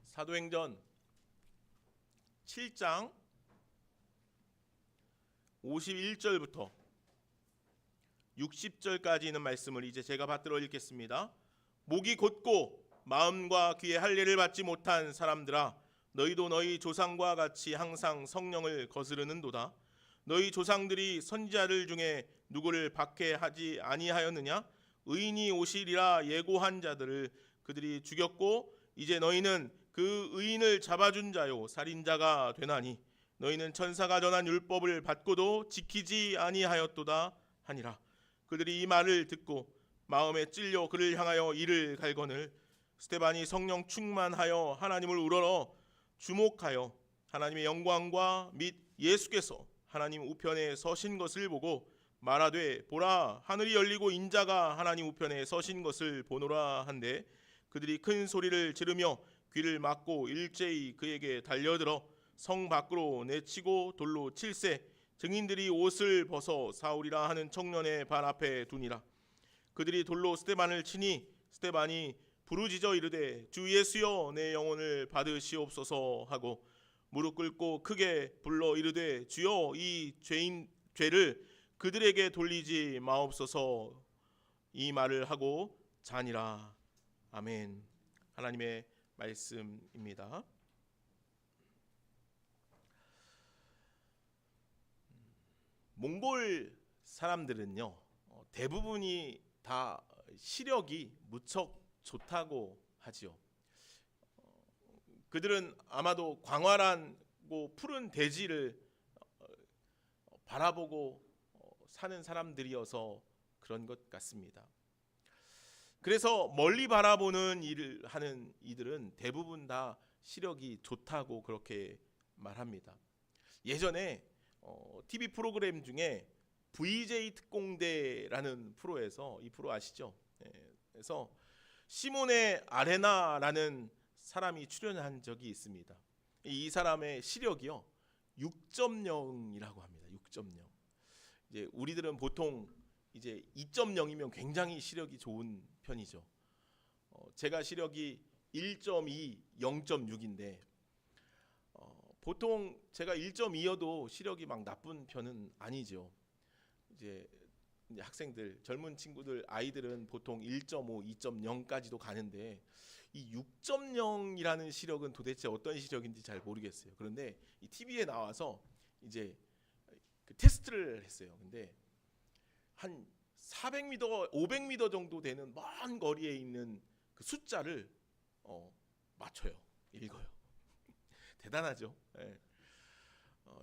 사도행전 7장 51절부터 60절까지 있는 말씀을 이제 제가 받들어 읽겠습니다. 목이 곧고 마음과 귀에 할례를 받지 못한 사람들아, 너희도 너희 조상과 같이 항상 성령을 거스르는도다. 너희 조상들이 선지자들 중에 누구를 박해하지 아니하였느냐? 의인이 오시리라 예고한 자들을 그들이 죽였고, 이제 너희는 그 의인을 잡아준 자요 살인자가 되나니 너희는 천사가 전한 율법을 받고도 지키지 아니하였도다 하니라. 그들이 이 말을 듣고 마음에 찔려 그를 향하여 이를 갈거늘 스데반이 성령 충만하여 하나님을 우러러 주목하여 하나님의 영광과 및 예수께서 하나님 우편에 서신 것을 보고 말하되, 보라, 하늘이 열리고 인자가 하나님 우편에 서신 것을 보노라 한데, 그들이 큰 소리를 지르며 귀를 막고 일제히 그에게 달려들어 성 밖으로 내치고 돌로 칠세, 증인들이 옷을 벗어 사울이라 하는 청년의 발 앞에 두니라. 그들이 돌로 스데반을 치니 스데반이 부르짖어 이르되, 주 예수여, 내 영혼을 받으시옵소서 하고 무릎 꿇고 크게 불러 이르되, 주여, 이 죄를 그들에게 돌리지 마옵소서. 이 말을 하고 자니라. 아멘. 하나님의 말씀입니다. 몽골 사람들은요, 대부분이 다 시력이 무척 좋다고 하지요. 그들은 아마도 광활하고 푸른 대지를 바라보고 사는 사람들이어서 그런 것 같습니다. 그래서 멀리 바라보는 일을 하는 이들은 대부분 다 시력이 좋다고 그렇게 말합니다. 예전에 TV 프로그램 중에 VJ 특공대라는 프로에서, 이 프로 아시죠? 그래서 시몬의 아레나라는 사람이 출연한 적이 있습니다. 이 사람의 시력이요 6.0이라고 합니다. 6.0. 이제 우리들은 보통 이제 2.0이면 굉장히 시력이 좋은 편이죠. 제가 시력이 1.2, 0.6인데 보통 제가 1.2여도 시력이 막 나쁜 편은 아니죠. 이제 학생들, 젊은 친구들, 아이들은 보통 1.5, 2.0까지도 가는데 이 6.0이라는 시력은 도대체 어떤 시력인지 잘 모르겠어요. 그런데 이 TV에 나와서 이제 그 테스트를 했어요. 근데 한 400m, 500m 정도 되는 먼 거리에 있는 그 숫자를 맞춰요. 읽어요. 대단하죠. 예.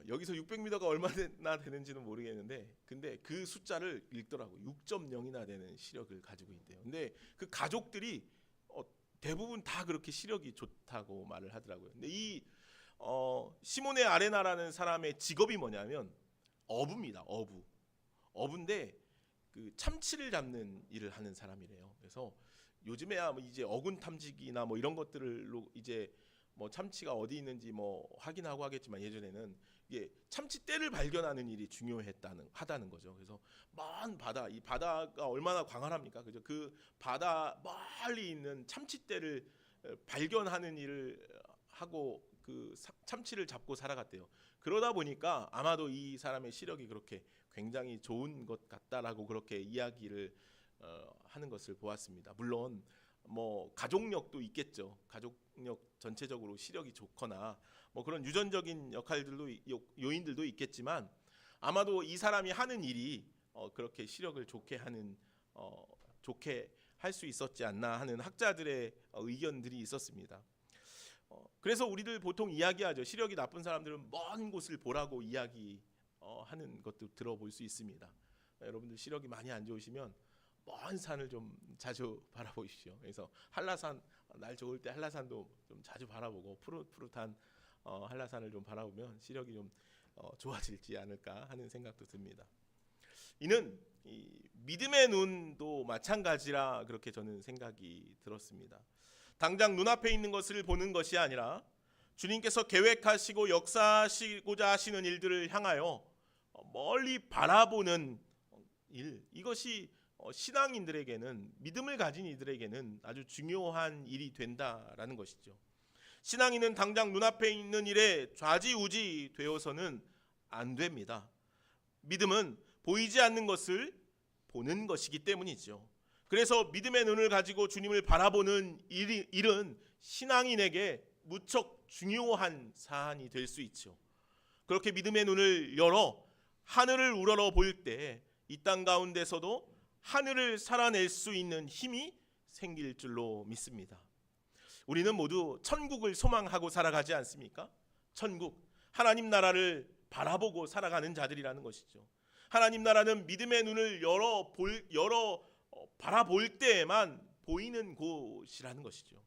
여기서 600m가 얼마나 되는지는 모르겠는데, 근데 그 숫자를 읽더라고. 6.0이나 되는 시력을 가지고 있대요. 근데 그 가족들이 대부분 다 그렇게 시력이 좋다고 말을 하더라고요. 근데 이 시몬의 아레나라는 사람의 직업이 뭐냐면 어부입니다. 어부인데 그 참치를 잡는 일을 하는 사람이래요. 그래서 요즘에야 뭐 이제 어군 탐지기나 뭐 이런 것들로 이제 뭐 참치가 어디 있는지 뭐 확인하고 하겠지만, 예전에는 이게 참치떼를 발견하는 일이 하다는 거죠. 그래서 먼 바다, 이 바다가 얼마나 광활합니까? 그죠? 그 바다 멀리 있는 참치떼를 발견하는 일을 하고 그 참치를 잡고 살아갔대요. 그러다 보니까 아마도 이 사람의 시력이 그렇게 굉장히 좋은 것 같다라고 그렇게 이야기를 하는 것을 보았습니다. 물론 뭐 가족력도 있겠죠. 가족력 전체적으로 시력이 좋거나 뭐 그런 유전적인 역할들도 요인들도 있겠지만, 아마도 이 사람이 하는 일이 그렇게 시력을 좋게 할 수 있었지 않나 하는 학자들의 의견들이 있었습니다. 그래서 우리들 보통 이야기하죠. 시력이 나쁜 사람들은 먼 곳을 보라고 이야기하는 것도 들어볼 수 있습니다. 여러분들 시력이 많이 안 좋으시면 먼 산을 좀 자주 바라보십시오. 그래서 한라산, 날 좋을 때 한라산도 좀 자주 바라보고 푸릇푸릇한 한라산을 좀 바라보면 시력이 좀 좋아질지 않을까 하는 생각도 듭니다. 이는 이 믿음의 눈도 마찬가지라 그렇게 저는 생각이 들었습니다. 당장 눈앞에 있는 것을 보는 것이 아니라 주님께서 계획하시고 역사하시고자 하시는 일들을 향하여 멀리 바라보는 일, 이것이 신앙인들에게는, 믿음을 가진 이들에게는 아주 중요한 일이 된다라는 것이죠. 신앙인은 당장 눈앞에 있는 일에 좌지우지 되어서는 안 됩니다. 믿음은 보이지 않는 것을 보는 것이기 때문이죠. 그래서 믿음의 눈을 가지고 주님을 바라보는 일은 신앙인에게 무척 중요한 사안이 될 수 있죠. 그렇게 믿음의 눈을 열어 하늘을 우러러 볼 때 이 땅 가운데서도 하늘을 살아낼 수 있는 힘이 생길 줄로 믿습니다. 우리는 모두 천국을 소망하고 살아가지 않습니까? 천국, 하나님 나라를 바라보고 살아가는 자들이라는 것이죠. 하나님 나라는 믿음의 눈을 바라볼 때에만 보이는 곳이라는 것이죠.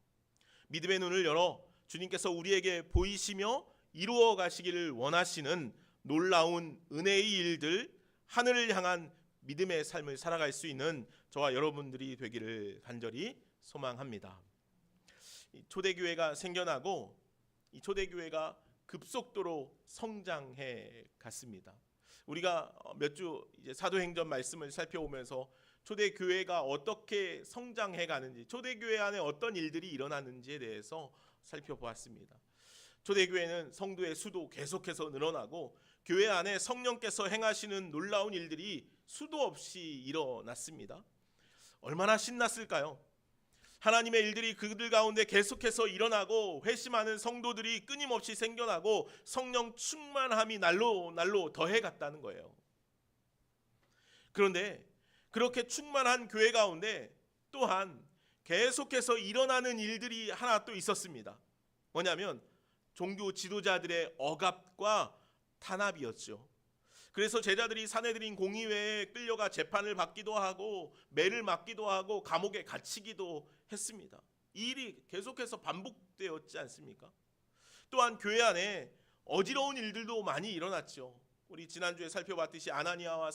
믿음의 눈을 열어 주님께서 우리에게 보이시며 이루어 가시기를 원하시는 놀라운 은혜의 일들, 하늘을 향한 믿음의 삶을 살아갈 수 있는 저와 여러분들이 되기를 간절히 소망합니다. 초대교회가 생겨나고 이 초대교회가 급속도로 성장해 갔습니다. 우리가 몇 주 이제 사도행전 말씀을 살펴보면서 초대교회가 어떻게 성장해 가는지, 초대교회 안에 어떤 일들이 일어나는지에 대해서 살펴보았습니다. 초대교회는 성도의 수도 계속해서 늘어나고 교회 안에 성령께서 행하시는 놀라운 일들이 수도 없이 일어났습니다. 얼마나 신났을까요? 하나님의 일들이 그들 가운데 계속해서 일어나고 회심하는 성도들이 끊임없이 생겨나고 성령 충만함이 날로 더해갔다는 거예요. 그런데 그렇게 충만한 교회 가운데 또한 계속해서 일어나는 일들이 하나 또 있었습니다. 뭐냐면 종교 지도자들의 억압과 탄압이었죠. 그래서 제자들이 사내들인 공의회에 끌려가 재판을 받기도 하고 매를 맞기도 하고 감옥에 갇히기도 했습니다. 이 일이 계속해서 반복되었지 않습니까? 또한 교회 안에 어지러운 일들도 많이 일어났죠. 우리 지난주에 살펴봤듯이 아나니아와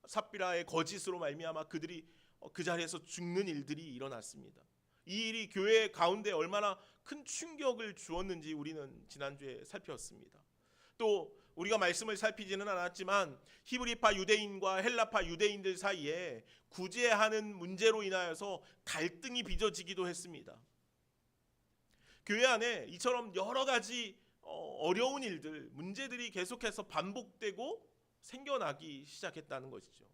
삽비라의 거짓으로 말미암아 그들이 그 자리에서 죽는 일들이 일어났습니다. 이 일이 교회 가운데 얼마나 큰 충격을 주었는지 우리는 지난주에 살펴봤습니다. 또 우리가 말씀을 살피지는 않았지만 히브리파 유대인과 헬라파 유대인들 사이에 구제하는 문제로 인하여서 갈등이 빚어지기도 했습니다. 교회 안에 이처럼 여러 가지 어려운 일들, 문제들이 계속해서 반복되고 생겨나기 시작했다는 것이죠.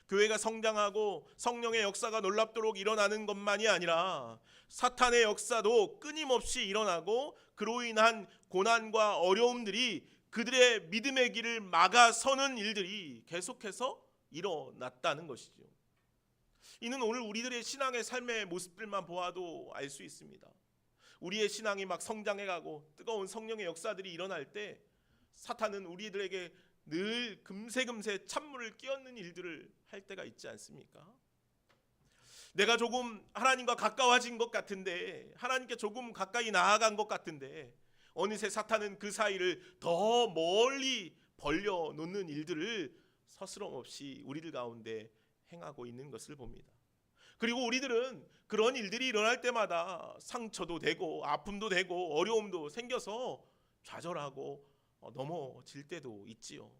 교회가 성장하고 성령의 역사가 놀랍도록 일어나는 것만이 아니라 사탄의 역사도 끊임없이 일어나고 그로 인한 고난과 어려움들이 그들의 믿음의 길을 막아서는 일들이 계속해서 일어났다는 것이죠. 이는 오늘 우리들의 신앙의 삶의 모습들만 보아도 알 수 있습니다. 우리의 신앙이 막 성장해가고 뜨거운 성령의 역사들이 일어날 때 사탄은 우리들에게 늘 금세금세 찬물을 끼얹는 일들을 할 때가 있지 않습니까? 내가 조금 하나님과 가까워진 것 같은데, 하나님께 조금 가까이 나아간 것 같은데 어느새 사탄은 그 사이를 더 멀리 벌려놓는 일들을 서스럼 없이 우리들 가운데 행하고 있는 것을 봅니다. 그리고 우리들은 그런 일들이 일어날 때마다 상처도 되고 아픔도 되고 어려움도 생겨서 좌절하고 넘어질 때도 있지요.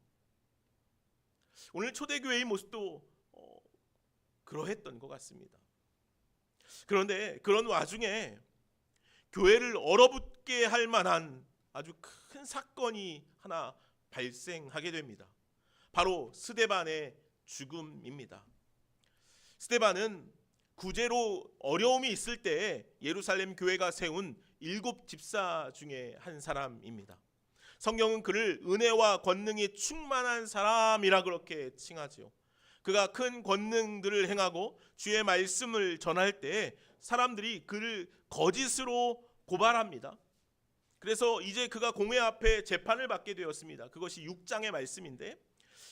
오늘 초대교회의 모습도 그러했던 것 같습니다. 그런데 그런 와중에 교회를 얼어붙게 할 만한 아주 큰 사건이 하나 발생하게 됩니다. 바로 스데반의 죽음입니다. 스데반은 구제로 어려움이 있을 때 예루살렘 교회가 세운 7 집사 중에 한 사람입니다. 성경은 그를 은혜와 권능이 충만한 사람이라 그렇게 칭하지요. 그가 큰 권능들을 행하고 주의 말씀을 전할 때 사람들이 그를 거짓으로 고발합니다. 그래서 이제 그가 공회 앞에 재판을 받게 되었습니다. 그것이 6장의 말씀인데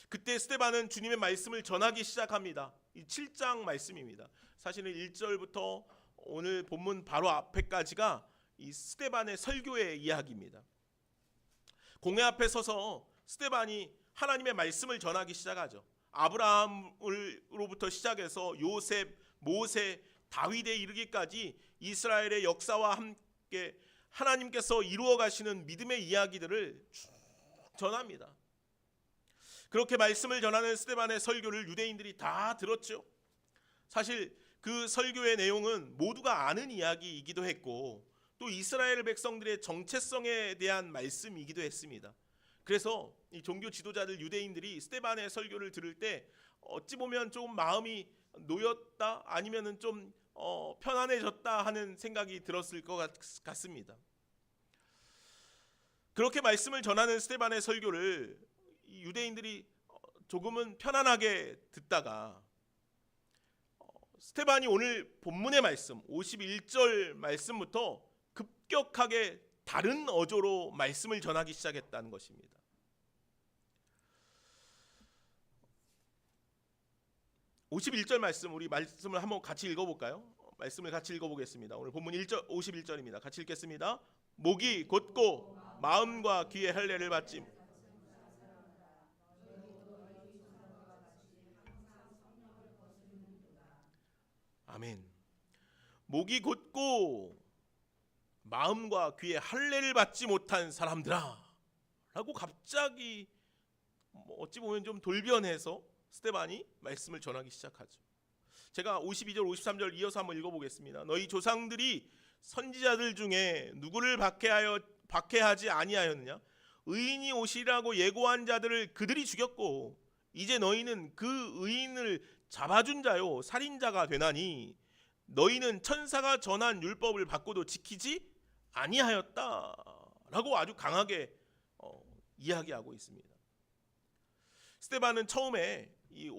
그때 스데반은 주님의 말씀을 전하기 시작합니다. 이 7장 말씀입니다. 사실은 1절부터 오늘 본문 바로 앞에까지가 이 스데반의 설교의 이야기입니다. 공회 앞에 서서 스데반이 하나님의 말씀을 전하기 시작하죠. 아브라함으로부터 시작해서 요셉, 모세, 다윗에 이르기까지 이스라엘의 역사와 함께 하나님께서 이루어 가시는 믿음의 이야기들을 쭉 전합니다. 그렇게 말씀을 전하는 스데반의 설교를 유대인들이 다 들었죠. 사실 그 설교의 내용은 모두가 아는 이야기이기도 했고 또 이스라엘 백성들의 정체성에 대한 말씀이기도 했습니다. 그래서 이 종교 지도자들 유대인들이 스데반의 설교를 들을 때 어찌 보면 좀 마음이 놓였다 아니면은 좀 편안해졌다 하는 생각이 들었을 것 같습니다. 그렇게 말씀을 전하는 스데반의 설교를 이 유대인들이 조금은 편안하게 듣다가 스데반이 오늘 본문의 말씀 51절 말씀부터 급격하게 다른 어조로 말씀을 전하기 시작했다는 것입니다. 51절 말씀, 우리 말씀을 한번 같이 읽어볼까요? 말씀을 같이 읽어보겠습니다. 오늘 본문 51절입니다. 같이 읽겠습니다. 목이 곧고 마음과 귀의 할례를 받지. 아멘. 목이 곧고 마음과 귀의 할례를 받지 못한 사람들아 라고 갑자기 어찌 보면 좀 돌변해서 스데반이 말씀을 전하기 시작하죠. 제가 52절 53절 이어서 한번 읽어보겠습니다. 너희 조상들이 선지자들 중에 누구를 박해하지 아니하였느냐? 의인이 오시라고 예고한 자들을 그들이 죽였고 이제 너희는 그 의인을 잡아준 자요 살인자가 되나니 너희는 천사가 전한 율법을 받고도 지키지 아니하였다라고 아주 강하게 이야기하고 있습니다. 스데반은 처음에 이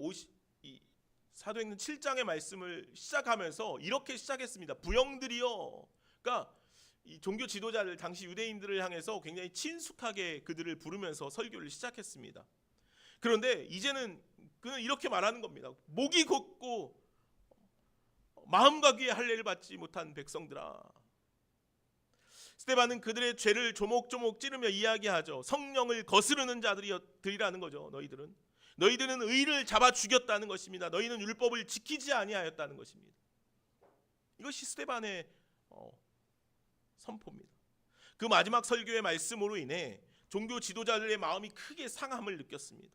사도행전 7장의 말씀을 시작하면서 이렇게 시작했습니다. 부형들이여. 그러니까 이 종교 지도자들 당시 유대인들을 향해서 굉장히 친숙하게 그들을 부르면서 설교를 시작했습니다. 그런데 이제는 그는 이렇게 말하는 겁니다. 목이 곧고 마음과 귀의 할례를 받지 못한 백성들아. 스데반은 그들의 죄를 조목조목 찌르며 이야기하죠. 성령을 거스르는 자들이라는 거죠. 너희들은 의를 잡아 죽였다는 것입니다. 너희는 율법을 지키지 아니하였다는 것입니다. 이것이 스데반의 선포입니다. 그 마지막 설교의 말씀으로 인해 종교 지도자들의 마음이 크게 상함을 느꼈습니다.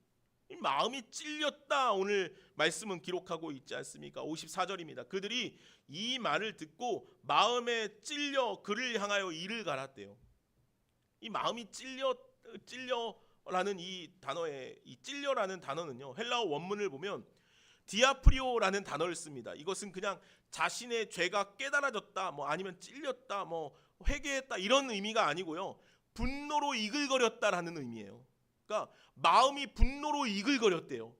이 마음이 찔렸다 오늘 말씀은 기록하고 있지 않습니까? 54절입니다. 그들이 이 말을 듣고 마음에 찔려 그를 향하여 이를 갈았대요. 이 마음이 찔려라는 이 단어의 이 찔려라는 단어는요. 헬라어 원문을 보면 디아프리오라는 단어를 씁니다. 이것은 그냥 자신의 죄가 깨달아졌다, 뭐 아니면 찔렸다, 뭐 회개했다 이런 의미가 아니고요. 분노로 이글거렸다라는 의미예요. 그러니까 마음이 분노로 이글거렸대요.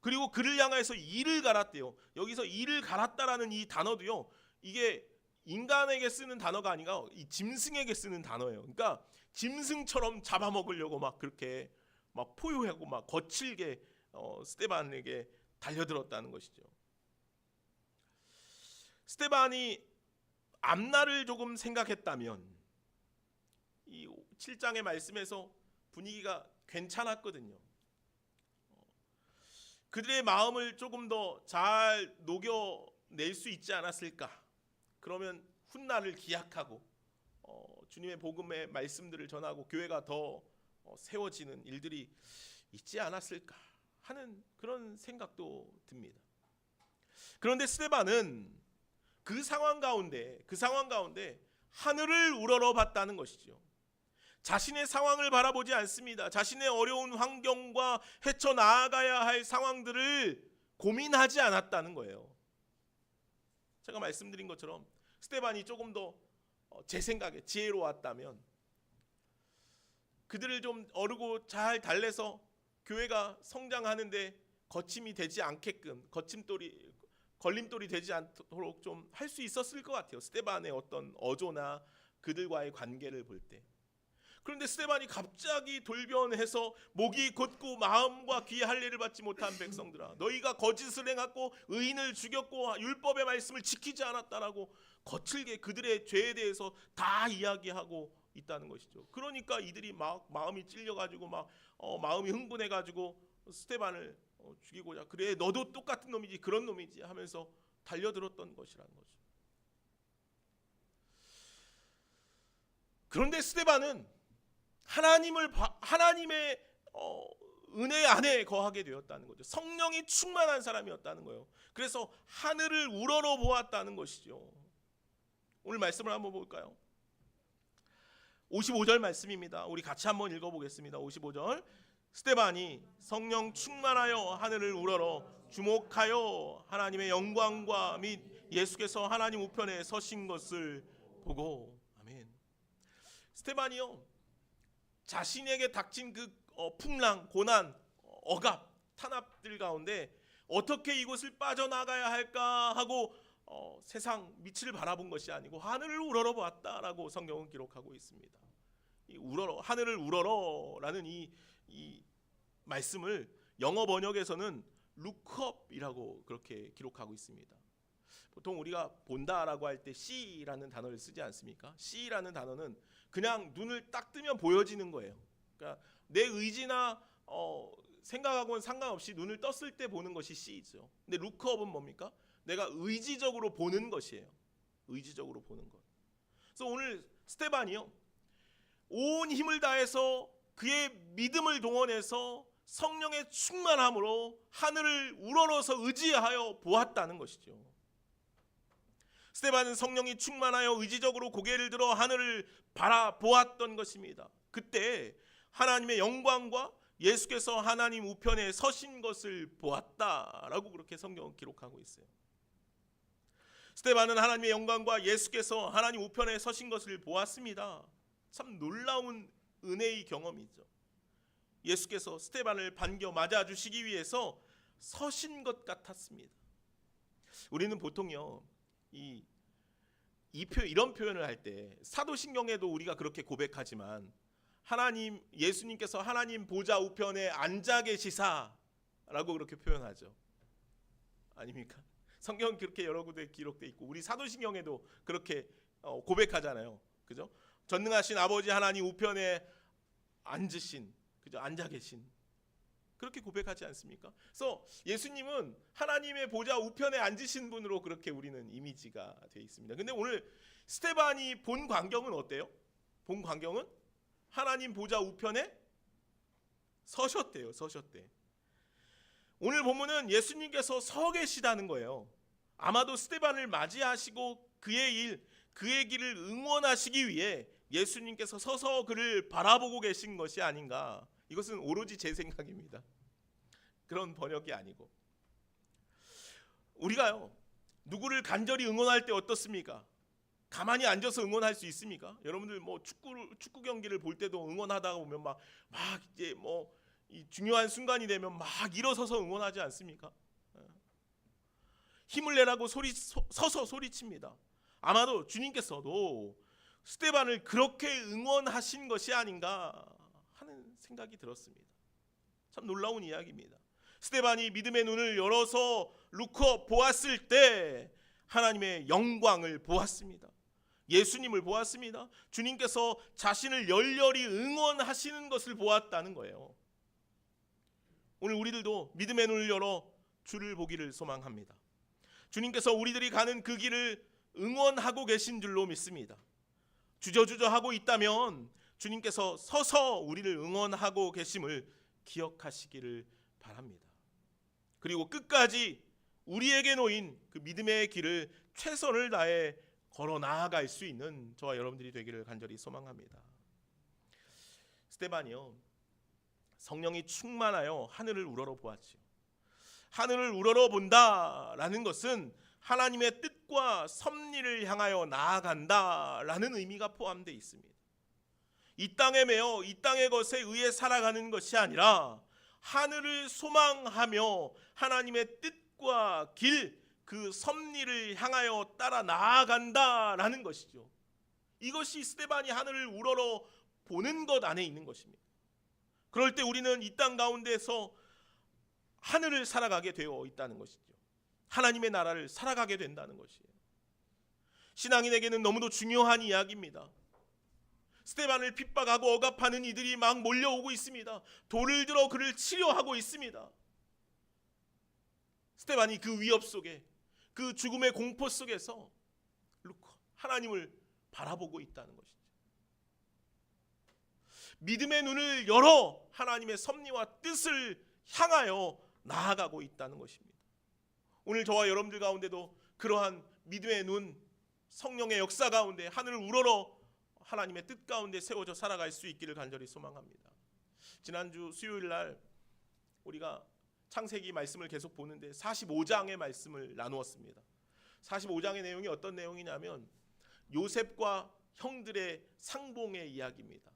그리고 그를 향해서 이를 갈았대요. 여기서 이를 갈았다라는 이 단어도요. 이게 인간에게 쓰는 단어가 아니라 이 짐승에게 쓰는 단어예요. 그러니까 짐승처럼 잡아먹으려고 막 그렇게 막 포효하고 막 거칠게 스데반에게 달려들었다는 것이죠. 스데반이 앞날을 조금 생각했다면 이 7장의 말씀에서 분위기가 괜찮았거든요. 그들의 마음을 조금 더 잘 녹여낼 수 있지 않았을까? 그러면 훗날을 기약하고 주님의 복음의 말씀들을 전하고 교회가 더 세워지는 일들이 있지 않았을까 하는 그런 생각도 듭니다. 그런데 스데반은 그 상황 가운데 하늘을 우러러봤다는 것이죠. 자신의 상황을 바라보지 않습니다. 자신의 어려운 환경과 헤쳐나아가야 할 상황들을 고민하지 않았다는 거예요. 제가 말씀드린 것처럼 스데반이 조금 더 제 생각에 지혜로웠다면 그들을 좀 어르고 잘 달래서 교회가 성장하는데 거침이 되지 않게끔 걸림돌이 되지 않도록 좀 할 수 있었을 것 같아요. 스데반의 어떤 어조나 그들과의 관계를 볼 때. 그런데 스데반이 갑자기 돌변해서 목이 곧고 마음과 귀의 할례를 받지 못한 백성들아 너희가 거짓을 행하고 의인을 죽였고 율법의 말씀을 지키지 않았다라고 거칠게 그들의 죄에 대해서 다 이야기하고 있다는 것이죠. 그러니까 이들이 막 마음이 찔려가지고 막 마음이 흥분해가지고 스데반을 죽이고자 그래 너도 똑같은 놈이지 그런 놈이지 하면서 달려들었던 것이라는 거죠. 그런데 스데반은 하나님의 은혜 안에 거하게 되었다는 거죠. 성령이 충만한 사람이었다는 거예요. 그래서 하늘을 우러러 보았다는 것이죠. 오늘 말씀을 한번 볼까요? 55절 말씀입니다. 우리 같이 한번 읽어보겠습니다. 55절. 스데반이 성령 충만하여 하늘을 우러러 주목하여 하나님의 영광과 및 예수께서 하나님 우편에 서신 것을 보고. 아멘. 스데반이요, 자신에게 닥친 그 풍랑, 고난, 억압, 탄압들 가운데 어떻게 이곳을 빠져나가야 할까 하고 세상 밑을 바라본 것이 아니고 하늘을 우러러 보았다라고 성경은 기록하고 있습니다. 이 우러러, 하늘을 우러러라는 이 말씀을 영어 번역에서는 look up이라고 그렇게 기록하고 있습니다. 보통 우리가 본다라고 할 때 see라는 단어를 쓰지 않습니까? see라는 단어는 그냥 눈을 딱 뜨면 보여지는 거예요. 그러니까 내 의지나 생각하고는 상관없이 눈을 떴을 때 보는 것이 see죠. 근데 look up은 뭡니까? 내가 의지적으로 보는 것이에요. 의지적으로 보는 것. 그래서 오늘 스데반이요, 온 힘을 다해서 그의 믿음을 동원해서 성령의 충만함으로 하늘을 우러러서 의지하여 보았다는 것이죠. 스데반은 성령이 충만하여 의지적으로 고개를 들어 하늘을 바라보았던 것입니다. 그때 하나님의 영광과 예수께서 하나님 우편에 서신 것을 보았다라고 그렇게 성경은 기록하고 있어요. 스데반은 하나님의 영광과 예수께서 하나님 우편에 서신 것을 보았습니다. 참 놀라운 은혜의 경험이죠. 예수께서 스데반을 반겨 맞아주시기 위해서 서신 것 같았습니다. 우리는 보통요, 이런 표현을 할 때 사도신경에도 우리가 그렇게 고백하지만 예수님께서 하나님 보좌 우편에 앉아 계시사라고 그렇게 표현하죠. 아닙니까? 성경은 그렇게 여러 군데 기록돼 있고 우리 사도신경에도 그렇게 고백하잖아요. 그죠? 전능하신 아버지 하나님 우편에 앉으신, 그죠? 앉아 계신, 그렇게 고백하지 않습니까? 그래서 예수님은 하나님의 보좌 우편에 앉으신 분으로 그렇게 우리는 이미지가 되어 있습니다. 근데 오늘 스데반이 본 광경은 어때요? 본 광경은 하나님 보좌 우편에 서셨대요. 서셨대. 오늘 본문은 예수님께서 서 계시다는 거예요. 아마도 스데반을 맞이하시고 그의 길을 응원하시기 위해 예수님께서 서서 그를 바라보고 계신 것이 아닌가. 이것은 오로지 제 생각입니다. 그런 번역이 아니고. 우리가요, 누구를 간절히 응원할 때 어떻습니까? 가만히 앉아서 응원할 수 있습니까? 여러분들 뭐 축구 경기를 볼 때도 응원하다가 보면 막 이제 뭐 이 중요한 순간이 되면 막 일어서서 응원하지 않습니까? 힘을 내라고 서서 소리칩니다. 아마도 주님께서도 스데반을 그렇게 응원하신 것이 아닌가 하는 생각이 들었습니다. 참 놀라운 이야기입니다. 스데반이 믿음의 눈을 열어서 루커 보았을 때 하나님의 영광을 보았습니다. 예수님을 보았습니다. 주님께서 자신을 열렬히 응원하시는 것을 보았다는 거예요. 오늘 우리들도 믿음의 눈을 열어 주를 보기를 소망합니다. 주님께서 우리들이 가는 그 길을 응원하고 계신 줄로 믿습니다. 주저주저하고 있다면 주님께서 서서 우리를 응원하고 계심을 기억하시기를 바랍니다. 그리고 끝까지 우리에게 놓인 그 믿음의 길을 최선을 다해 걸어 나아갈 수 있는 저와 여러분들이 되기를 간절히 소망합니다. 스데반이요, 성령이 충만하여 하늘을 우러러 보았지요. 하늘을 우러러 본다라는 것은 하나님의 뜻과 섭리를 향하여 나아간다라는 의미가 포함되어 있습니다. 이 땅에 매여 이 땅의 것에 의해 살아가는 것이 아니라 하늘을 소망하며 하나님의 뜻과 길, 그 섭리를 향하여 따라 나아간다라는 것이죠. 이것이 스데반이 하늘을 우러러 보는 것 안에 있는 것입니다. 그럴 때 우리는 이 땅 가운데서 하늘을 살아가게 되어 있다는 것이죠. 하나님의 나라를 살아가게 된다는 것이에요. 신앙인에게는 너무도 중요한 이야기입니다. 스데반을 핍박하고 억압하는 이들이 막 몰려오고 있습니다. 돌을 들어 그를 치려하고 있습니다. 스데반이 그 위협 속에, 그 죽음의 공포 속에서 하나님을 바라보고 있다는 것이죠. 믿음의 눈을 열어 하나님의 섭리와 뜻을 향하여 나아가고 있다는 것입니다. 오늘 저와 여러분들 가운데도 그러한 믿음의 눈, 성령의 역사 가운데 하늘을 우러러 하나님의 뜻 가운데 세워져 살아갈 수 있기를 간절히 소망합니다. 지난주 수요일 날 우리가 창세기 말씀을 계속 보는데 45장의 말씀을 나누었습니다. 45장의 내용이 어떤 내용이냐면 요셉과 형들의 상봉의 이야기입니다.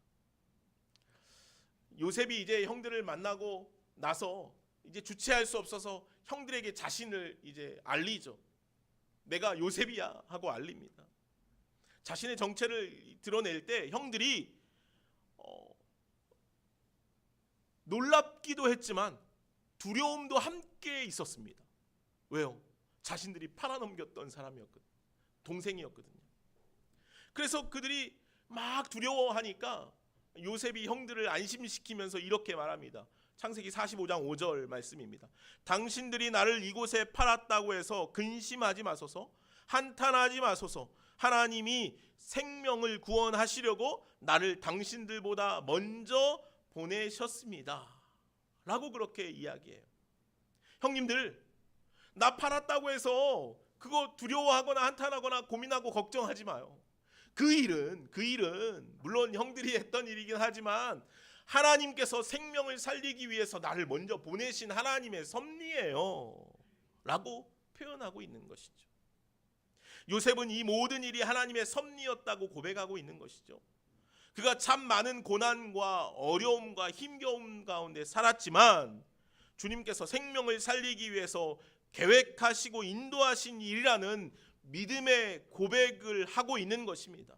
요셉이 이제 형들을 만나고 나서 이제 주체할 수 없어서 형들에게 자신을 이제 알리죠. 내가 요셉이야 하고 알립니다. 자신의 정체를 드러낼 때 형들이 놀랍기도 했지만 두려움도 함께 있었습니다. 왜요? 자신들이 팔아넘겼던 사람이었거든요. 동생이었거든요. 그래서 그들이 막 두려워하니까 요셉이 형들을 안심시키면서 이렇게 말합니다. 창세기 45장 5절 말씀입니다. 당신들이 나를 이곳에 팔았다고 해서 근심하지 마소서, 한탄하지 마소서. 하나님이 생명을 구원하시려고 나를 당신들보다 먼저 보내셨습니다. 라고 그렇게 이야기해요. 형님들, 나 팔았다고 해서 그거 두려워하거나 한탄하거나 고민하고 걱정하지 마요. 그 일은 물론 형들이 했던 일이긴 하지만 하나님께서 생명을 살리기 위해서 나를 먼저 보내신 하나님의 섭리예요 라고 표현하고 있는 것이죠. 요셉은 이 모든 일이 하나님의 섭리였다고 고백하고 있는 것이죠. 그가 참 많은 고난과 어려움과 힘겨움 가운데 살았지만 주님께서 생명을 살리기 위해서 계획하시고 인도하신 일이라는 믿음의 고백을 하고 있는 것입니다.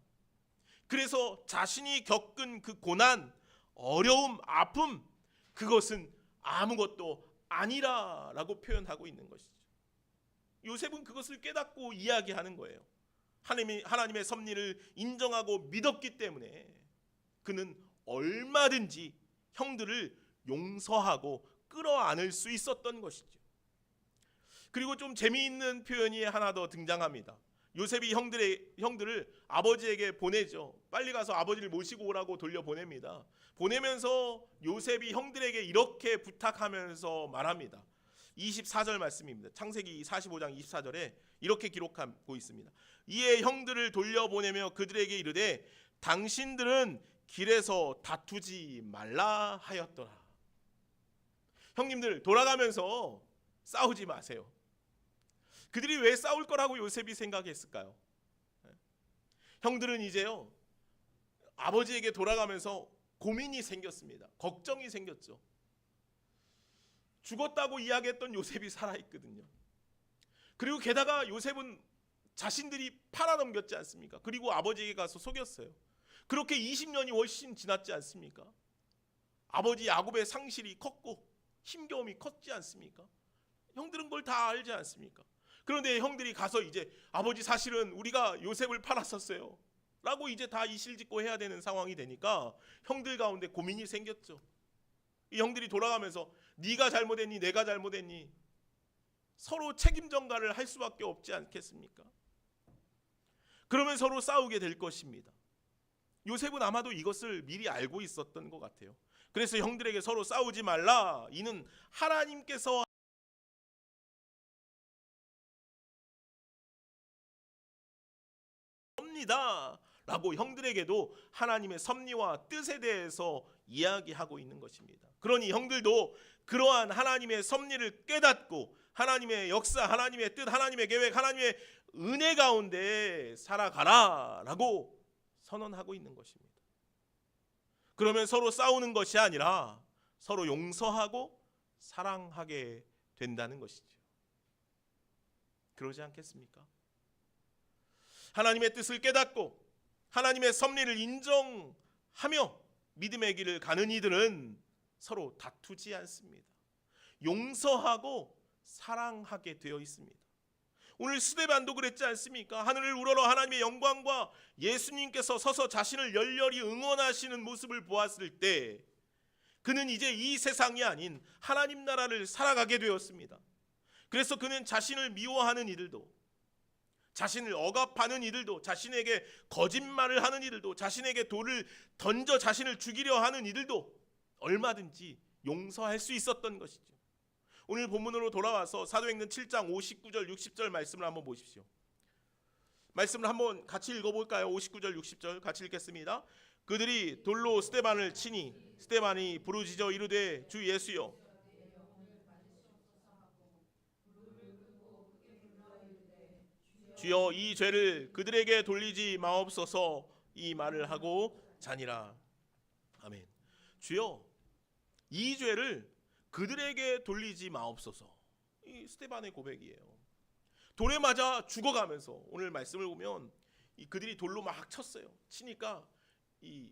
그래서 자신이 겪은 그 고난, 어려움, 아픔, 그것은 아무것도 아니라라고 표현하고 있는 것이죠. 요셉은 그것을 깨닫고 이야기하는 거예요. 하나님의 섭리를 인정하고 믿었기 때문에 그는 얼마든지 형들을 용서하고 끌어안을 수 있었던 것이죠. 그리고 좀 재미있는 표현이 하나 더 등장합니다. 요셉이 형들을 아버지에게 보내죠. 빨리 가서 아버지를 모시고 오라고 돌려보냅니다. 보내면서 요셉이 형들에게 이렇게 부탁하면서 말합니다. 24절 말씀입니다. 창세기 45장 24절에 이렇게 기록하고 있습니다. 이에 형들을 돌려보내며 그들에게 이르되 당신들은 길에서 다투지 말라 하였더라. 형님들, 돌아가면서 싸우지 마세요. 그들이 왜 싸울 거라고 요셉이 생각했을까요? 형들은 이제요, 아버지에게 돌아가면서 고민이 생겼습니다. 걱정이 생겼죠. 죽었다고 이야기했던 요셉이 살아있거든요. 그리고 게다가 요셉은 자신들이 팔아넘겼지 않습니까? 그리고 아버지에게 가서 속였어요. 그렇게 20년이 훨씬 지났지 않습니까? 아버지 야곱의 상실이 컸고 힘겨움이 컸지 않습니까? 형들은 그걸 다 알지 않습니까? 그런데 형들이 가서 이제 아버지 사실은 우리가 요셉을 팔았었어요 라고 이제 다 이실직고 해야 되는 상황이 되니까 형들 가운데 고민이 생겼죠. 이 형들이 돌아가면서 네가 잘못했니 내가 잘못했니 서로 책임 전가를 할 수밖에 없지 않겠습니까? 그러면 서로 싸우게 될 것입니다. 요셉은 아마도 이것을 미리 알고 있었던 것 같아요. 그래서 형들에게 서로 싸우지 말라, 이는 하나님께서 섭니다 라고 형들에게도 하나님의 섭리와 뜻에 대해서 이야기하고 있는 것입니다. 그러니 형들도 그러한 하나님의 섭리를 깨닫고 하나님의 역사, 하나님의 뜻, 하나님의 계획, 하나님의 은혜 가운데 살아가라 라고 선언하고 있는 것입니다. 그러면 서로 싸우는 것이 아니라 서로 용서하고 사랑하게 된다는 것이죠. 그러지 않겠습니까? 하나님의 뜻을 깨닫고 하나님의 섭리를 인정하며 믿음의 길을 가는 이들은 서로 다투지 않습니다. 용서하고 사랑하게 되어 있습니다. 오늘 스데반도 그랬지 않습니까? 하늘을 우러러 하나님의 영광과 예수님께서 서서 자신을 열렬히 응원하시는 모습을 보았을 때 그는 이제 이 세상이 아닌 하나님 나라를 살아가게 되었습니다. 그래서 그는 자신을 미워하는 이들도, 자신을 억압하는 이들도, 자신에게 거짓말을 하는 이들도, 자신에게 돌을 던져 자신을 죽이려 하는 이들도 얼마든지 용서할 수 있었던 것이죠. 오늘 본문으로 돌아와서 사도행전 7장 59절 60절 말씀을 한번 보십시오. 말씀을 한번 같이 읽어볼까요? 59절 60절 같이 읽겠습니다. 그들이 돌로 스데반을 치니 스데반이 부르짖어 이르되 주 예수여 주여 이 죄를 그들에게 돌리지 마옵소서 이 말을 하고 자니라. 아멘. 주여 이 죄를 그들에게 돌리지 마옵소서. 이 스데반의 고백이에요. 돌에 맞아 죽어가면서 오늘 말씀을 보면 그들이 돌로 막 쳤어요. 치니까 이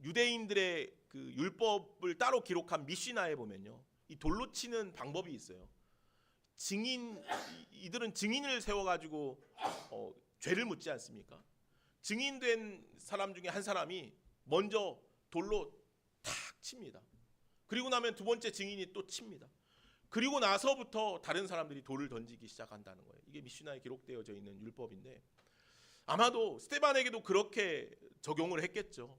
유대인들의 그 율법을 따로 기록한 미시나에 보면요, 이 돌로 치는 방법이 있어요. 이들은 증인을 세워가지고 죄를 묻지 않습니까? 증인된 사람 중에 한 사람이 먼저 돌로 탁 칩니다. 그리고 나면 두 번째 증인이 또 칩니다. 그리고 나서부터 다른 사람들이 돌을 던지기 시작한다는 거예요. 이게 미시나에 기록되어져 있는 율법인데 아마도 스데반에게도 그렇게 적용을 했겠죠.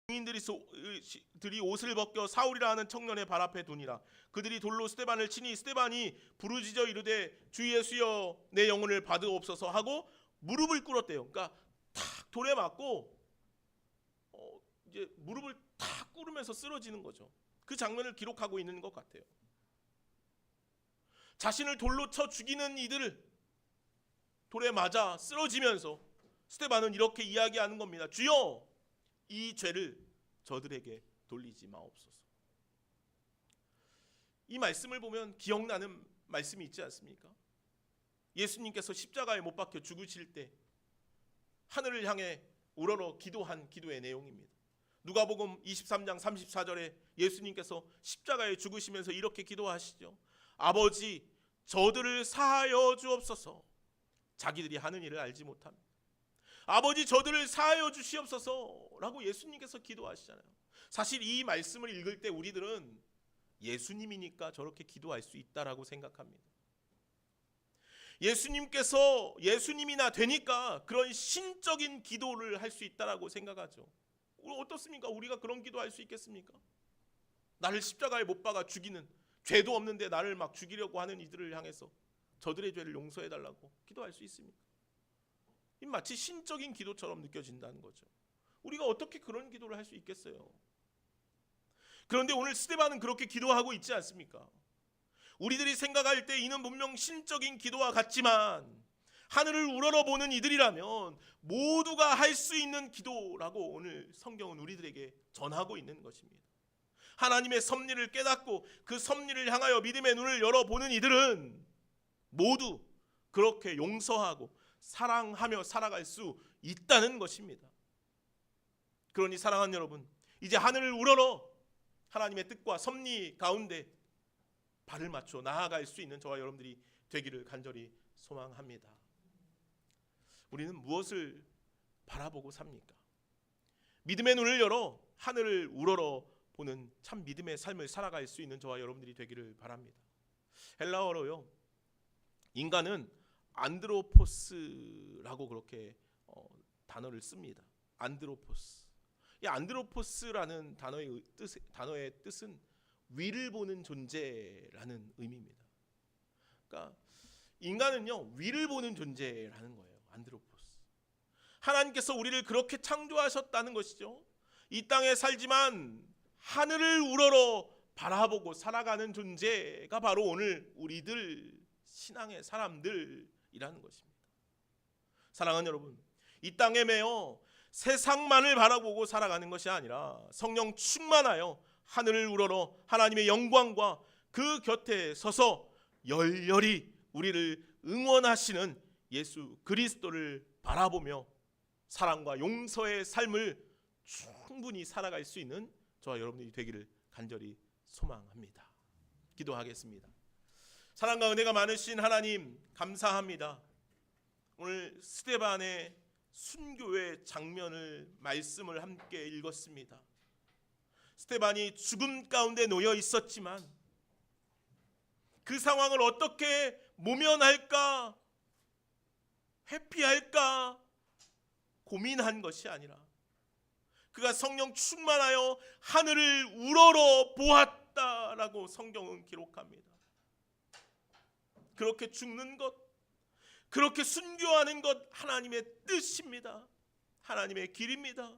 증인들이 옷을 벗겨 사울이라 하는 청년의 발 앞에 두니라. 그들이 돌로 스데반을 치니 스데반이 부르짖어 이르되 주 예수여 내 영혼을 받으옵소서 하고 무릎을 꿇었대요. 그러니까 탁 돌에 맞고 이제 무릎을 탁 꿇으면서 쓰러지는 거죠. 그 장면을 기록하고 있는 것 같아요. 자신을 돌로 쳐 죽이는 이들을 돌에 맞아 쓰러지면서 스데반은 이렇게 이야기하는 겁니다. 주여 이 죄를 저들에게 돌리지 마옵소서. 이 말씀을 보면 기억나는 말씀이 있지 않습니까? 예수님께서 십자가에 못 박혀 죽으실 때 하늘을 향해 우러러 기도한 기도의 내용입니다. 누가복음 23장 34절에 예수님께서 십자가에 죽으시면서 이렇게 기도하시죠. 아버지 저들을 사하여 주옵소서. 자기들이 하는 일을 알지 못합니다. 아버지 저들을 사하여 주시옵소서라고 예수님께서 기도하시잖아요. 사실 이 말씀을 읽을 때 우리들은 예수님이니까 저렇게 기도할 수 있다라고 생각합니다. 예수님께서 예수님이나 되니까 그런 신적인 기도를 할 수 있다라고 생각하죠. 어떻습니까? 우리가 그런 기도할 수 있겠습니까? 나를 십자가에 못 박아 죽이는, 죄도 없는데 나를 막 죽이려고 하는 이들을 향해서 저들의 죄를 용서해달라고 기도할 수 있습니까? 이 마치 신적인 기도처럼 느껴진다는 거죠. 우리가 어떻게 그런 기도를 할 수 있겠어요? 그런데 오늘 스데반은 그렇게 기도하고 있지 않습니까? 우리들이 생각할 때 이는 분명 신적인 기도와 같지만 하늘을 우러러보는 이들이라면 모두가 할 수 있는 기도라고 오늘 성경은 우리들에게 전하고 있는 것입니다. 하나님의 섭리를 깨닫고 그 섭리를 향하여 믿음의 눈을 열어보는 이들은 모두 그렇게 용서하고 사랑하며 살아갈 수 있다는 것입니다. 그러니 사랑하는 여러분, 이제 하늘을 우러러 하나님의 뜻과 섭리 가운데 발을 맞춰 나아갈 수 있는 저와 여러분들이 되기를 간절히 소망합니다. 우리는 무엇을 바라보고 삽니까? 믿음의 눈을 열어 하늘을 우러러 보는 참 믿음의 삶을 살아갈 수 있는 저와 여러분들이 되기를 바랍니다. 헬라어로요, 인간은 안드로포스라고 그렇게 단어를 씁니다. 안드로포스. 이 안드로포스라는 단어의 뜻은 위를 보는 존재라는 의미입니다. 그러니까 인간은요, 위를 보는 존재라는 거예요. 안드로포스. 하나님께서 우리를 그렇게 창조하셨다는 것이죠. 이 땅에 살지만 하늘을 우러러 바라보고 살아가는 존재가 바로 오늘 우리들 신앙의 사람들이라는 것입니다. 사랑하는 여러분, 이 땅에 매여 세상만을 바라보고 살아가는 것이 아니라 성령 충만하여 하늘을 우러러 하나님의 영광과 그 곁에 서서 열렬히 우리를 응원하시는 예수 그리스도를 바라보며 사랑과 용서의 삶을 충분히 살아갈 수 있는 저와 여러분들이 되기를 간절히 소망합니다. 기도하겠습니다. 사랑과 은혜가 많으신 하나님, 감사합니다. 오늘 스데반의 순교의 장면을 말씀을 함께 읽었습니다. 스데반이 죽음 가운데 놓여 있었지만 그 상황을 어떻게 모면할까 회피할까 고민한 것이 아니라 그가 성령 충만하여 하늘을 우러러 보았다라고 성경은 기록합니다. 그렇게 죽는 것, 그렇게 순교하는 것 하나님의 뜻입니다. 하나님의 길입니다.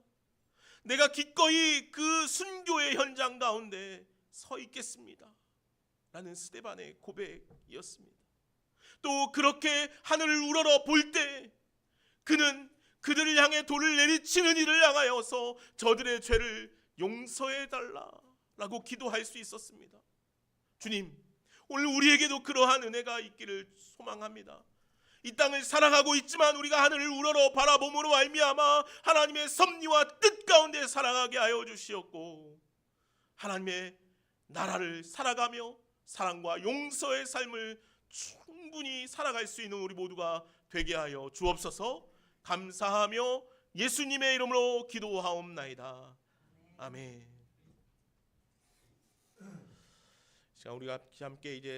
내가 기꺼이 그 순교의 현장 가운데 서 있겠습니다 라는 스데반의 고백이었습니다. 또 그렇게 하늘을 우러러 볼 때 그는 그들을 향해 돌을 내리치는 이를 향하여서 저들의 죄를 용서해 달라라고 기도할 수 있었습니다. 주님, 오늘 우리에게도 그러한 은혜가 있기를 소망합니다. 이 땅을 살아가고 있지만 우리가 하늘을 우러러 바라봄으로 말미암아 하나님의 섭리와 뜻 가운데 살아가게 하여 주시었고, 하나님의 나라를 살아가며 사랑과 용서의 삶을 충분히 살아갈 수 있는 우리 모두가 되게 하여 주옵소서. 감사하며 예수님의 이름으로 기도하옵나이다. 아멘. 자, 우리가 함께 이제